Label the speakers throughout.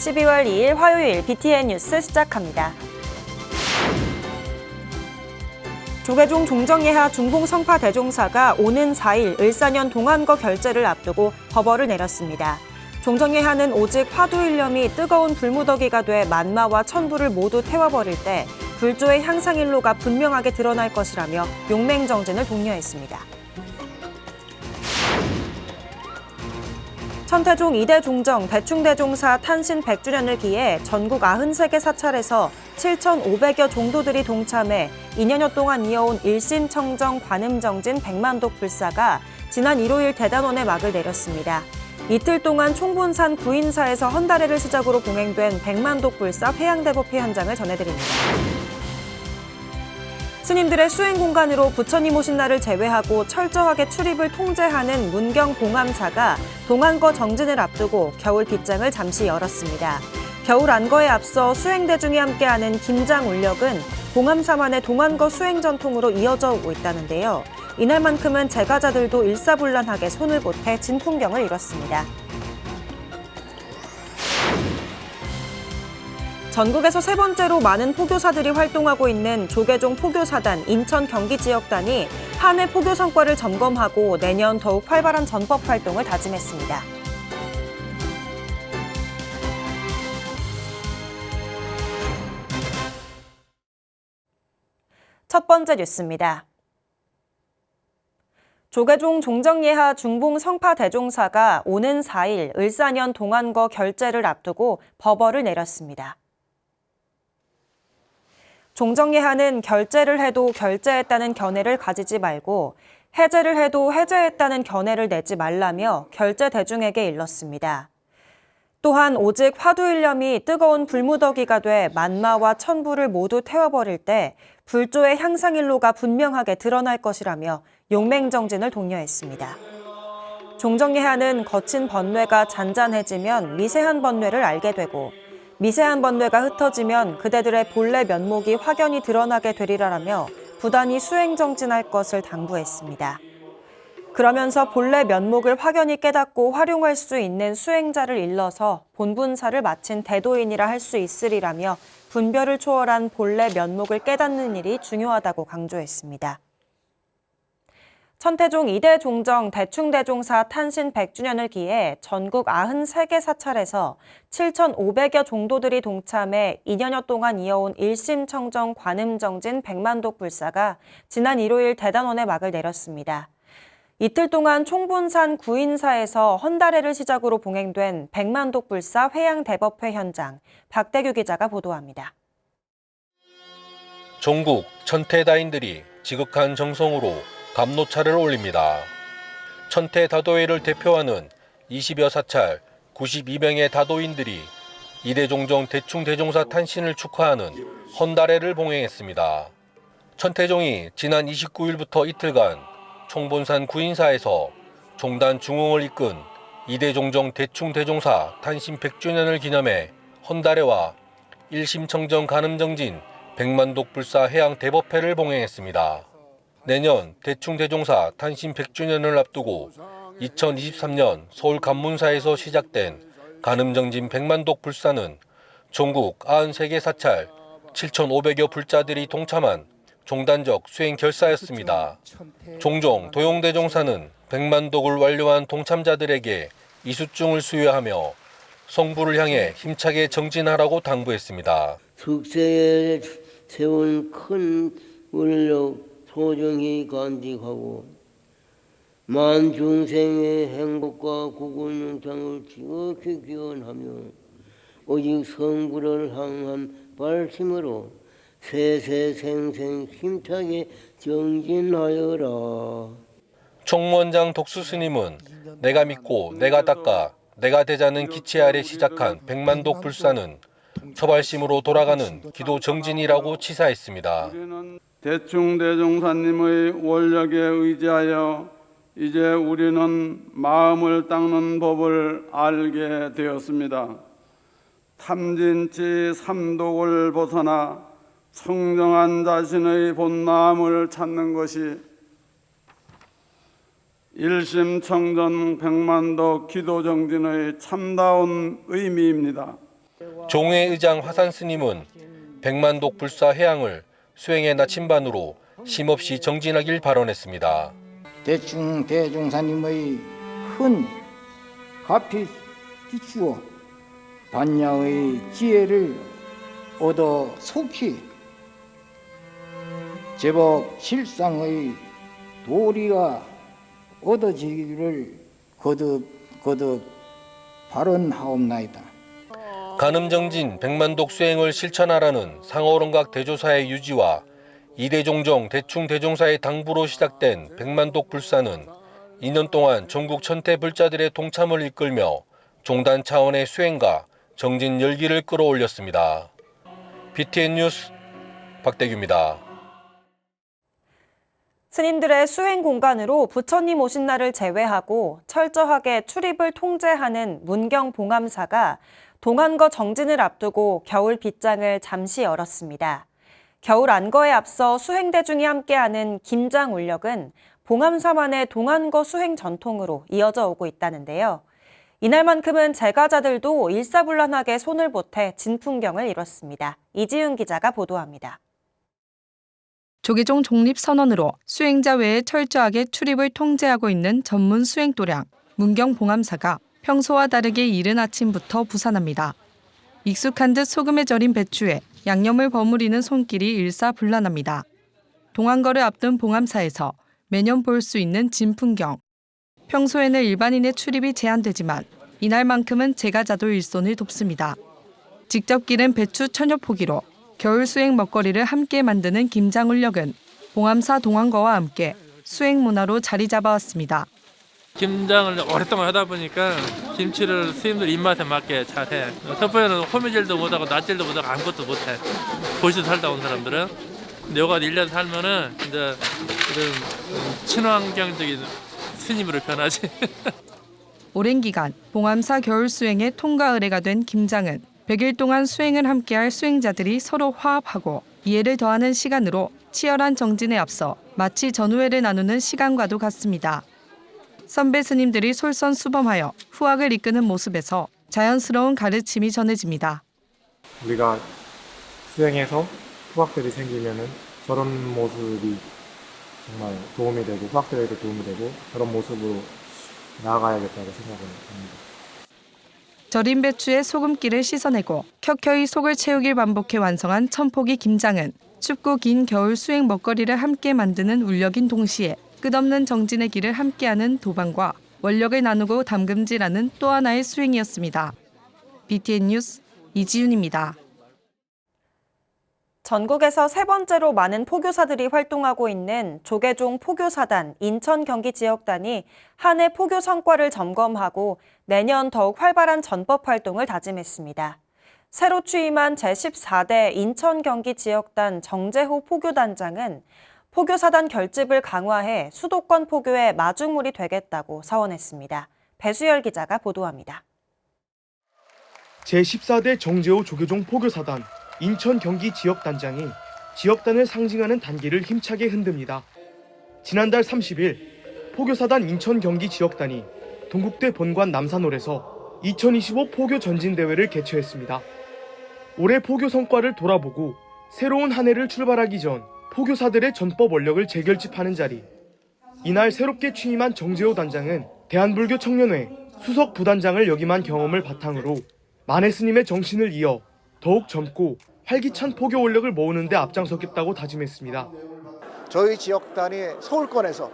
Speaker 1: 12월 2일 화요일 BTN 뉴스 시작합니다. 조계종 종정예하 중봉성파 대종사가 오는 4일 을사년 동안거 결제를 앞두고 법어를 내렸습니다. 종정예하는 오직 화두일념이 뜨거운 불무더기가 돼 만마와 천부를 모두 태워버릴 때 불조의 향상일로가 분명하게 드러날 것이라며 용맹정진을 독려했습니다. 천태종 2대 종정 대충대종사 탄신 100주년을 기해 전국 93개 사찰에서 7,500여 종도들이 동참해 2년여 동안 이어온 일심청정 관음정진 백만독 불사가 지난 일요일 대단원에 막을 내렸습니다. 이틀 동안 총본산 구인사에서 헌달회를 시작으로 봉행된 백만독 불사 회양대법회 현장을 전해드립니다. 스님들의 수행 공간으로 부처님 오신 날을 제외하고 철저하게 출입을 통제하는 문경 봉암사가 동안거 정진을 앞두고 겨울 빗장을 잠시 열었습니다. 겨울 안거에 앞서 수행대중이 함께하는 김장 울력은 봉암사만의 동안거 수행 전통으로 이어져 오고 있다는데요. 이날만큼은 제가자들도 일사불란하게 손을 보태 진풍경을 이뤘습니다. 전국에서 세 번째로 많은 포교사들이 활동하고 있는 조계종 포교사단 인천 경기 지역단이 한 해 포교 성과를 점검하고 내년 더욱 활발한 전법 활동을 다짐했습니다. 첫 번째 뉴스입니다. 조계종 종정예하 중봉성파 대종사가 오는 4일 을사년 동안거 결제를 앞두고 법어를 내렸습니다. 종정예하는 결제를 해도 결제했다는 견해를 가지지 말고 해제를 해도 해제했다는 견해를 내지 말라며 결제 대중에게 일렀습니다. 또한 오직 화두일념이 뜨거운 불무더기가 돼 만마와 천부를 모두 태워버릴 때 불조의 향상일로가 분명하게 드러날 것이라며 용맹정진을 독려했습니다. 종정예하는 거친 번뇌가 잔잔해지면 미세한 번뇌를 알게 되고 미세한 번뇌가 흩어지면 그대들의 본래 면목이 확연히 드러나게 되리라라며 부단히 수행정진할 것을 당부했습니다. 그러면서 본래 면목을 확연히 깨닫고 활용할 수 있는 수행자를 일러서 본분사를 마친 대도인이라 할 수 있으리라며 분별을 초월한 본래 면목을 깨닫는 일이 중요하다고 강조했습니다. 천태종 2대 종정 대충대종사 탄신 100주년을 기해 전국 93개 사찰에서 7,500여 종도들이 동참해 2년여 동안 이어온 일심청정 관음정진 백만독 불사가 지난 일요일 대단원에 막을 내렸습니다. 이틀 동안 총본산 구인사에서 헌달회를 시작으로 봉행된 백만독 불사 회양대법회 현장, 박대규 기자가 보도합니다.
Speaker 2: 전국 천태다인들이 지극한 정성으로 감로차를 올립니다. 천태다도회를 대표하는 20여 사찰 92명의 다도인들이 2대 종정 대충대종사 탄신을 축하하는 헌달회를 봉행했습니다. 천태종이 지난 29일부터 이틀간 총본산 구인사에서 종단 중흥을 이끈 2대 종정 대충대종사 탄신 100주년을 기념해 헌달회와 일심청정 관음정진 백만독 불사 해양 대법회를 봉행했습니다. 내년 대충대종사 탄신 100주년을 앞두고 2023년 서울 관문사에서 시작된 관음정진 백만독 불사는 전국 93개 사찰 7,500여 불자들이 동참한 종단적 수행 결사였습니다. 종종 도용대종사는 백만독을 완료한 동참자들에게 이수증을 수여하며 성부를 향해 힘차게 정진하라고 당부했습니다.
Speaker 3: 숙세에 세운 큰 원력 소중히 간직하고 만중생의 행복과 구군영창을 지극히 기원하며 오직 성부를 향한 발심으로 세세생생 힘차게 정진하여라.
Speaker 2: 총무원장 독수스님은 내가 믿고 내가 닦아 내가 되자는 기치 아래 시작한 백만독 불사는 처발심으로 돌아가는 기도 정진이라고 치사했습니다.
Speaker 4: 대충대종사님의 원력에 의지하여 이제 우리는 마음을 닦는 법을 알게 되었습니다. 탐진치 삼독을 벗어나 청정한 자신의 본마음을 찾는 것이 일심청전 백만독 기도정진의 참다운 의미입니다.
Speaker 2: 종회 의장 화산 스님은 백만독 불사 해양을 수행의 나침반으로 쉼없이 정진하길 발언했습니다.
Speaker 5: 대중사님의 큰 가피 비추어 반야의 지혜를 얻어 속히 제법 실상의 도리가 얻어지기를 거듭 발언하옵나이다.
Speaker 2: 간음정진 백만독 수행을 실천하라는 상어론각 대조사의 유지와 이대종정 대충대종사의 당부로 시작된 백만독 불사는 2년 동안 전국 천태 불자들의 동참을 이끌며 종단 차원의 수행과 정진 열기를 끌어올렸습니다. BTN 뉴스 박대규입니다.
Speaker 1: 스님들의 수행 공간으로 부처님 오신 날을 제외하고 철저하게 출입을 통제하는 문경 봉암사가 동안거 정진을 앞두고 겨울 빗장을 잠시 열었습니다. 겨울 안거에 앞서 수행대중이 함께하는 김장 울력은 봉암사만의 동안거 수행 전통으로 이어져 오고 있다는데요. 이날만큼은 제가자들도 일사불란하게 손을 보태 진풍경을 이뤘습니다. 이지윤 기자가 보도합니다.
Speaker 6: 조계종 독립선언으로 수행자 외에 철저하게 출입을 통제하고 있는 전문 수행도량 문경 봉암사가 평소와 다르게 이른 아침부터 부산합니다. 익숙한 듯 소금에 절인 배추에 양념을 버무리는 손길이 일사불란합니다. 동안거를 앞둔 봉암사에서 매년 볼 수 있는 진풍경. 평소에는 일반인의 출입이 제한되지만 이날만큼은 제가자도 일손을 돕습니다. 직접 기른 배추 천여 포기로 겨울 수행 먹거리를 함께 만드는 김장울력은 봉암사 동안거와 함께 수행 문화로 자리 잡아왔습니다.
Speaker 7: 김장을 오랫동안 하다 보니까 김치를 스님들 입맛에 맞게 잘해. 첫 번째는 호미질도 못하고 낫질도 못하고 아무것도 못해. 도시에 살다 온 사람들은. 근데 여기 1년 살면은 이제 이런 친환경적인 스님으로 변하지.
Speaker 6: 오랜 기간 봉암사 겨울 수행의 통과 의례가 된 김장은 100일 동안 수행을 함께할 수행자들이 서로 화합하고 이해를 더하는 시간으로 치열한 정진에 앞서 마치 전우회를 나누는 시간과도 같습니다. 선배 스님들이 솔선수범하여 후학을 이끄는 모습에서 자연스러운 가르침이 전해집니다.
Speaker 8: 우리가 수행해서 후학들이 생기면은 저런 모습이 정말 도움이 되고 후학들에게 도움이 되고 저런 모습으로 나아가야겠다고 생각을 합니다.
Speaker 6: 절인 배추에 소금기를 씻어내고 켜켜이 속을 채우길 반복해 완성한 천포기 김장은 춥고 긴 겨울 수행 먹거리를 함께 만드는 울력인 동시에 끝없는 정진의 길을 함께하는 도방과 원력을 나누고 담금질하는 또 하나의 수행이었습니다. BTN 뉴스 이지윤입니다.
Speaker 1: 전국에서 세 번째로 많은 포교사들이 활동하고 있는 조계종 포교사단 인천 경기 지역단이 한 해 포교 성과를 점검하고 내년 더욱 활발한 전법 활동을 다짐했습니다. 새로 취임한 제14대 인천 경기 지역단 정재호 포교단장은 포교사단 결집을 강화해 수도권 포교의 마중물이 되겠다고 서원했습니다. 배수열 기자가 보도합니다.
Speaker 9: 제14대 정재호 조계종 포교사단 인천 경기 지역단장이 지역단을 상징하는 단계를 힘차게 흔듭니다. 지난달 30일 포교사단 인천 경기 지역단이 동국대 본관 남산홀에서 2025 포교 전진대회를 개최했습니다. 올해 포교 성과를 돌아보고 새로운 한 해를 출발하기 전 포교사들의 전법 원력을 재결집하는 자리. 이날 새롭게 취임한 정재호 단장은 대한불교 청년회 수석 부단장을 역임한 경험을 바탕으로 만해 스님의 정신을 이어 더욱 젊고 활기찬 포교 원력을 모으는 데 앞장서겠다고 다짐했습니다.
Speaker 10: 저희 지역단이 서울권에서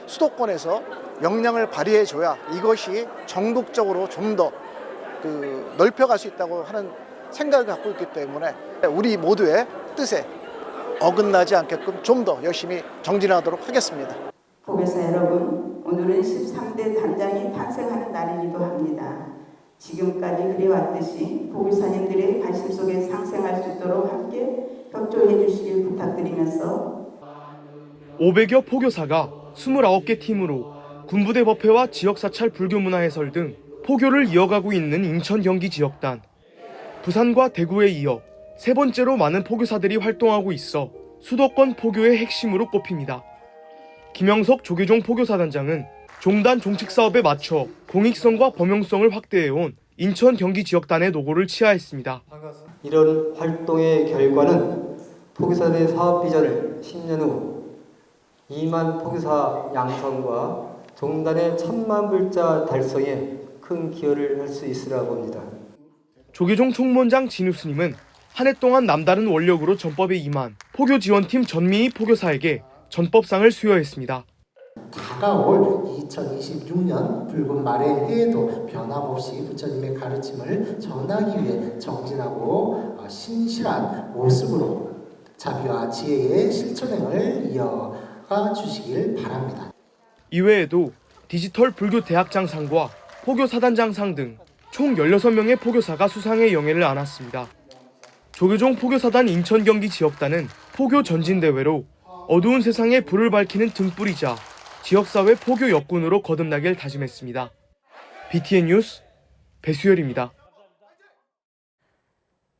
Speaker 10: 수도권에서 역량을 발휘해줘야 이것이 전국적으로 좀 더 넓혀갈 수 있다고 하는 생각을 갖고 있기 때문에 우리 모두의 뜻에 어긋나지 않게끔 좀 더 열심히 정진하도록 하겠습니다.
Speaker 11: 포교사 여러분, 오늘은 13대 단장이 탄생하는 날이기도 합니다. 지금까지 그래왔듯이 포교사님들의 관심 속에 상생할 수 있도록 함께 협조해 주시길 부탁드리면서
Speaker 9: 500여 포교사가 29개 팀으로 군부대 법회와 지역사찰 불교문화 해설 등 포교를 이어가고 있는 인천 경기 지역단. 부산과 대구에 이어 세 번째로 많은 포교사들이 활동하고 있어 수도권 포교의 핵심으로 꼽힙니다. 김영석 조계종 포교사단장은 종단 종칙 사업에 맞춰 공익성과 범용성을 확대해온 인천 경기지역단의 노고를 치하했습니다.
Speaker 12: 이런 활동의 결과는 포교사단의 사업 비전을 10년 후 2만 포교사 양성과 종단의 1000만 불자 달성에 큰 기여를 할 수 있으라 봅니다.
Speaker 9: 조계종 총무원장 진우 스님은 한 해 동안 남다른 원력으로 전법에 임한 포교지원팀 전미희 포교사에게 전법상을 수여했습니다.
Speaker 13: 다가올 2026년 붉은 말의 해에도 변함없이 부처님의 가르침을 전하기 위해 정진하고 신실한 모습으로 자비와 지혜의 실천행을 이어가 주시길 바랍니다.
Speaker 9: 이외에도 디지털 불교 대학장상과 포교사단장상 등 총 16명의 포교사가 수상의 영예를 안았습니다. 조계종 포교사단 인천 경기 지역단은 포교 전진대회로 어두운 세상에 불을 밝히는 등불이자 지역사회 포교 역군으로 거듭나길 다짐했습니다. BTN 뉴스 배수열입니다.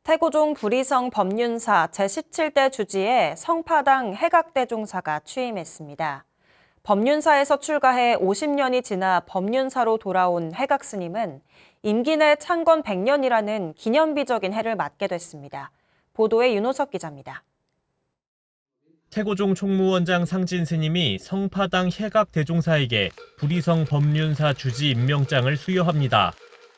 Speaker 1: 태고종 부리성 법륜사 제17대 주지에 성파당 해각대종사가 취임했습니다. 법륜사에서 출가해 50년이 지나 법륜사로 돌아온 해각스님은 임기 내 창건 100년이라는 기념비적인 해를 맞게 됐습니다. 보도에 윤호석 기자입니다.
Speaker 14: 태고종 총무원장 상진 스님이 성파당 해각 대종사에게 부리성 법륜사 주지 임명장을 수여합니다.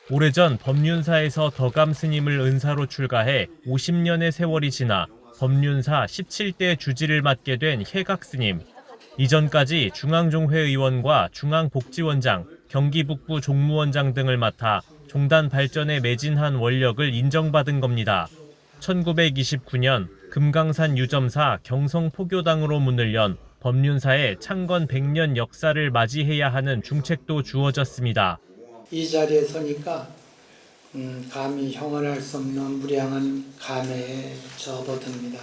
Speaker 14: 오래전 법륜사에서 덕암 스님을 은사로 출가해 50년의 세월이 지나 법륜사 17대 주지를 맡게 된 해각 스님. 이전까지 중앙종회 의원과 중앙복지원장, 경기북부 종무원장 등을 맡아 종단 발전에 매진한 원력을 인정받은 겁니다. 1929년 금강산 유점사 경성포교당으로 문을 연 법륜사의 창건 100년 역사를 맞이해야 하는 중책도 주어졌습니다.
Speaker 15: 이 자리에 서니까 감히 형언할 수 없는 무량한 감회에 접어듭니다.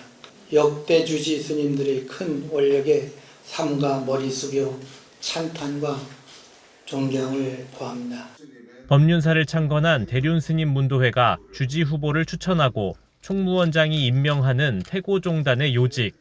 Speaker 15: 역대 주지 스님들의 큰 원력에 삼가 머리 숙여 찬탄과 존경을 표합니다.
Speaker 14: 법륜사를 창건한 대륜 스님 문도회가 주지 후보를 추천하고 총무원장이 임명하는 태고종단의 요직.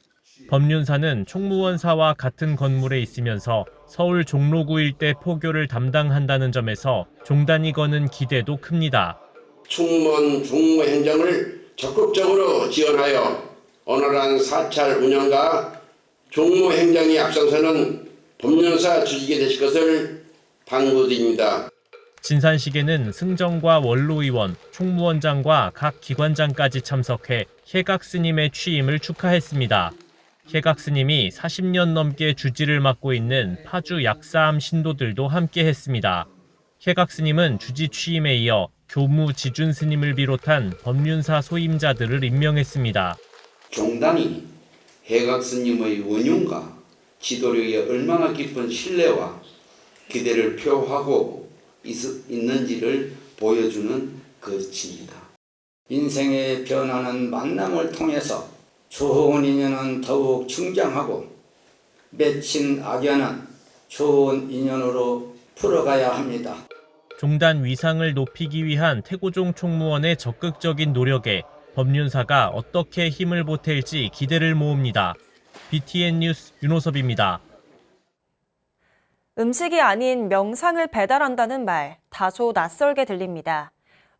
Speaker 14: 법륜사는 총무원사와 같은 건물에 있으면서 서울 종로구 일대 포교를 담당한다는 점에서 종단이 거는 기대도 큽니다.
Speaker 16: 충무원 종무 행정을 적극적으로 지원하여 원활한 사찰 운영과 종무 행정이 앞장서는 법륜사 주직이 되실 것을 당부드립니다.
Speaker 14: 진산식에는 승정과 원로의원, 총무원장과 각 기관장까지 참석해 해각 스님의 취임을 축하했습니다. 해각 스님이 40년 넘게 주지를 맡고 있는 파주 약사암 신도들도 함께했습니다. 해각 스님은 주지 취임에 이어 교무 지준 스님을 비롯한 법륜사 소임자들을 임명했습니다.
Speaker 17: 종단이 해각 스님의 원흉과 지도력에 얼마나 깊은 신뢰와 기대를 표하고 있는지를 보여주는 것입니다.
Speaker 18: 인생의 변화는 만남을 통해서 좋은 인연은 더욱 충장하고 맺힌 악연은 좋은 인연으로 풀어가야 합니다.
Speaker 14: 종단 위상을 높이기 위한 태고종 총무원의 적극적인 노력에 법륜사가 어떻게 힘을 보탤지 기대를 모읍니다. BTN 뉴스 윤호섭입니다.
Speaker 1: 음식이 아닌 명상을 배달한다는 말, 다소 낯설게 들립니다.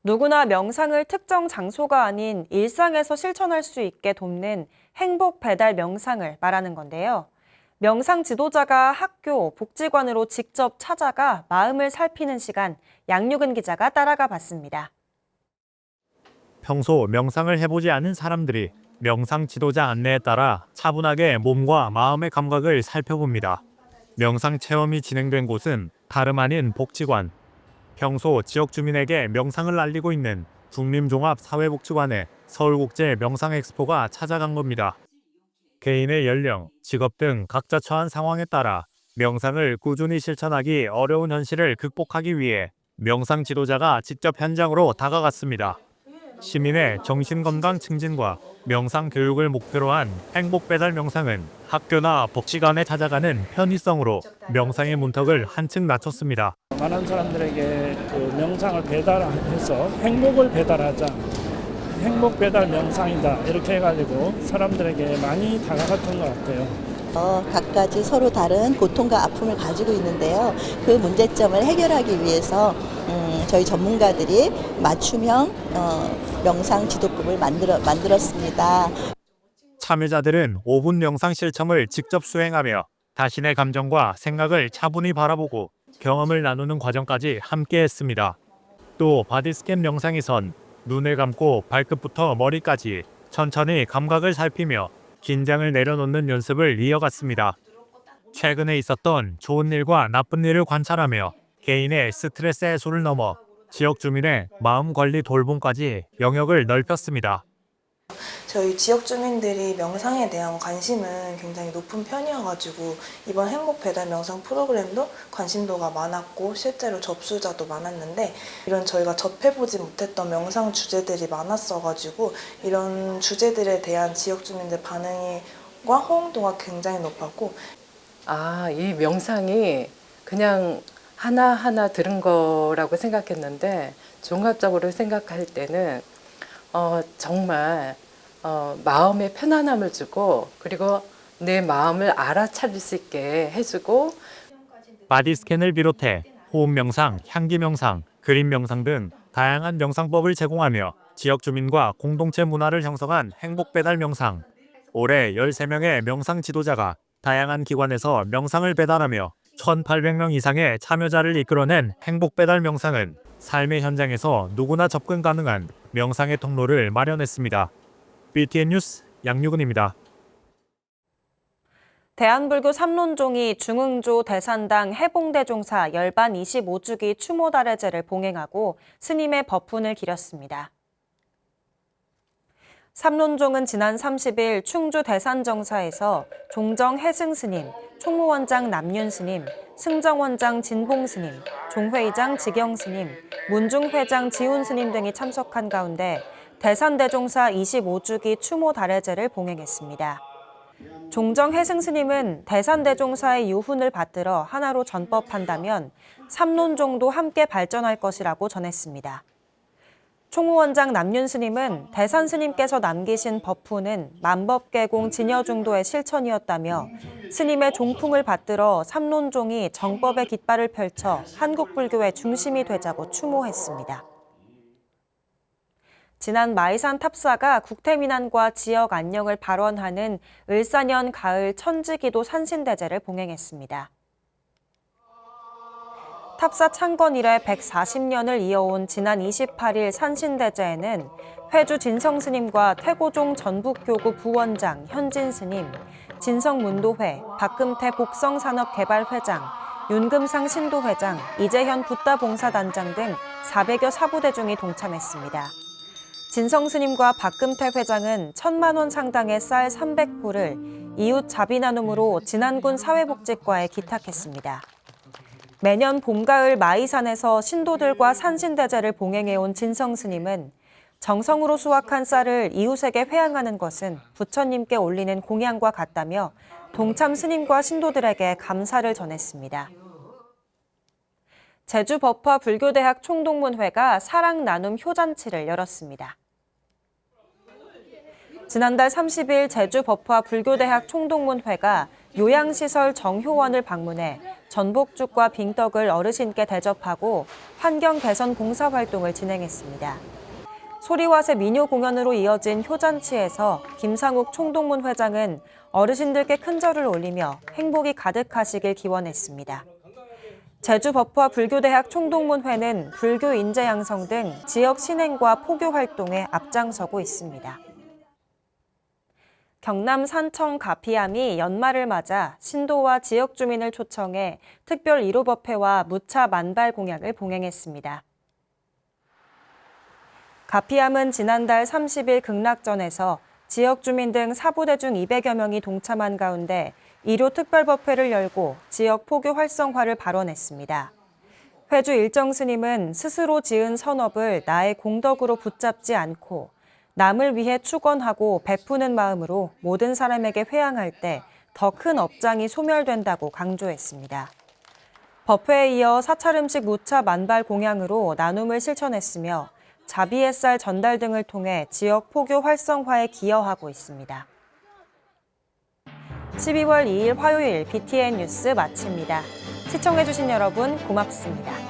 Speaker 1: 누구나 명상을 특정 장소가 아닌 일상에서 실천할 수 있게 돕는 행복 배달 명상을 말하는 건데요. 명상 지도자가 학교, 복지관으로 직접 찾아가 마음을 살피는 시간, 양유근 기자가 따라가 봤습니다.
Speaker 19: 평소 명상을 해보지 않은 사람들이 명상 지도자 안내에 따라 차분하게 몸과 마음의 감각을 살펴봅니다. 명상 체험이 진행된 곳은 다름 아닌 복지관. 평소 지역 주민에게 명상을 알리고 있는 중림종합사회복지관에 서울국제 명상엑스포가 찾아간 겁니다. 개인의 연령, 직업 등 각자 처한 상황에 따라 명상을 꾸준히 실천하기 어려운 현실을 극복하기 위해 명상 지도자가 직접 현장으로 다가갔습니다. 시민의 정신건강 증진과 명상 교육을 목표로 한 행복배달 명상은 학교나 복지관에 찾아가는 편의성으로 명상의 문턱을 한층 낮췄습니다.
Speaker 20: 많은 사람들에게 그 명상을 배달해서 행복을 배달하자, 행복 배달 명상이다 이렇게 해가지고 사람들에게 많이 다가갔던 것 같아요.
Speaker 21: 각가지 서로 다른 고통과 아픔을 가지고 있는데요. 그 문제점을 해결하기 위해서 저희 전문가들이 맞춤형 명상 지도법을 만들었습니다.
Speaker 19: 참여자들은 5분 명상 실천을 직접 수행하며 자신의 감정과 생각을 차분히 바라보고 경험을 나누는 과정까지 함께했습니다. 또 바디스캔 명상에선 눈을 감고 발끝부터 머리까지 천천히 감각을 살피며 긴장을 내려놓는 연습을 이어갔습니다. 최근에 있었던 좋은 일과 나쁜 일을 관찰하며 개인의 스트레스 해소를 넘어 지역 주민의 마음 관리 돌봄까지 영역을 넓혔습니다.
Speaker 22: 저희 지역 주민들이 명상에 대한 관심은 굉장히 높은 편이어가지고 이번 행복 배달 명상 프로그램도 관심도가 많았고 실제로 접수자도 많았는데 이런 저희가 접해보지 못했던 명상 주제들이 많았어가지고 이런 주제들에 대한 지역 주민들 반응과 호응도가 굉장히 높았고
Speaker 23: 이 명상이 그냥 하나하나 들은 거라고 생각했는데 종합적으로 생각할 때는 정말 마음의 편안함을 주고 그리고 내 마음을 알아차릴 수 있게 해주고
Speaker 19: 바디스캔을 비롯해 호흡 명상, 향기 명상, 그림 명상 등 다양한 명상법을 제공하며 지역 주민과 공동체 문화를 형성한 행복 배달 명상. 올해 13명의 명상 지도자가 다양한 기관에서 명상을 배달하며 1,800명 이상의 참여자를 이끌어낸 행복 배달 명상은 삶의 현장에서 누구나 접근 가능한 명상의 통로를 마련했습니다. BTN 뉴스 양유근입니다.
Speaker 1: 대한불교 삼론종이 중흥조 대산당 해봉대종사 열반 25주기 추모달해제를 봉행하고 스님의 법훈을 기렸습니다. 삼론종은 지난 30일 충주 대산정사에서 종정 해승스님, 총무원장 남윤스님, 승정원장 진봉스님, 종회의장 지경스님, 문중회장 지훈스님 등이 참석한 가운데 대산대종사 25주기 추모달해제를 봉행했습니다. 종정 해승스님은 대산대종사의 유훈을 받들어 하나로 전법한다면 삼론종도 함께 발전할 것이라고 전했습니다. 총무원장 남윤스님은 대산스님께서 남기신 법훈은 만법계공 진여중도의 실천이었다며 스님의 종풍을 받들어 삼론종이 정법의 깃발을 펼쳐 한국불교의 중심이 되자고 추모했습니다. 지난 마이산 탑사가 국태민안과 지역 안녕을 발원하는 을사년 가을 천지기도 산신대제를 봉행했습니다. 탑사 창건 이래 140년을 이어온 지난 28일 산신대제에는 회주 진성스님과 태고종 전북교구 부원장 현진스님, 진성문도회, 박금태 복성산업개발회장, 윤금상 신도회장, 이재현 붓다봉사단장 등 400여 사부대중이 동참했습니다. 진성스님과 박금태 회장은 1,000만 원 상당의 쌀 300포를 이웃 자비나눔으로 진안군 사회복지과에 기탁했습니다. 매년 봄, 가을 마이산에서 신도들과 산신대제를 봉행해온 진성스님은 정성으로 수확한 쌀을 이웃에게 회양하는 것은 부처님께 올리는 공양과 같다며 동참 스님과 신도들에게 감사를 전했습니다. 제주법화 불교대학 총동문회가 사랑나눔 효잔치를 열었습니다. 지난달 30일 제주법화 불교대학 총동문회가 요양시설 정효원을 방문해 전복죽과 빙떡을 어르신께 대접하고 환경 개선 봉사활동을 진행했습니다. 소리와새 민요 공연으로 이어진 효잔치에서 김상욱 총동문회장은 어르신들께 큰절을 올리며 행복이 가득하시길 기원했습니다. 제주법화 불교대학 총동문회는 불교 인재 양성 등 지역 신행과 포교 활동에 앞장서고 있습니다. 경남 산청 가피암이 연말을 맞아 신도와 지역 주민을 초청해 특별 1호 법회와 무차 만발 공약을 봉행했습니다. 가피암은 지난달 30일 극락전에서 지역 주민 등 사부대 중 200여 명이 동참한 가운데 1호 특별법회를 열고 지역 포교 활성화를 발언했습니다. 회주 일정스님은 스스로 지은 선업을 나의 공덕으로 붙잡지 않고 남을 위해 축원하고 베푸는 마음으로 모든 사람에게 회양할 때 더 큰 업장이 소멸된다고 강조했습니다. 법회에 이어 사찰 음식 무차 만발 공양으로 나눔을 실천했으며 자비의 쌀 전달 등을 통해 지역 포교 활성화에 기여하고 있습니다. 12월 2일 화요일 BTN 뉴스 마칩니다. 시청해주신 여러분 고맙습니다.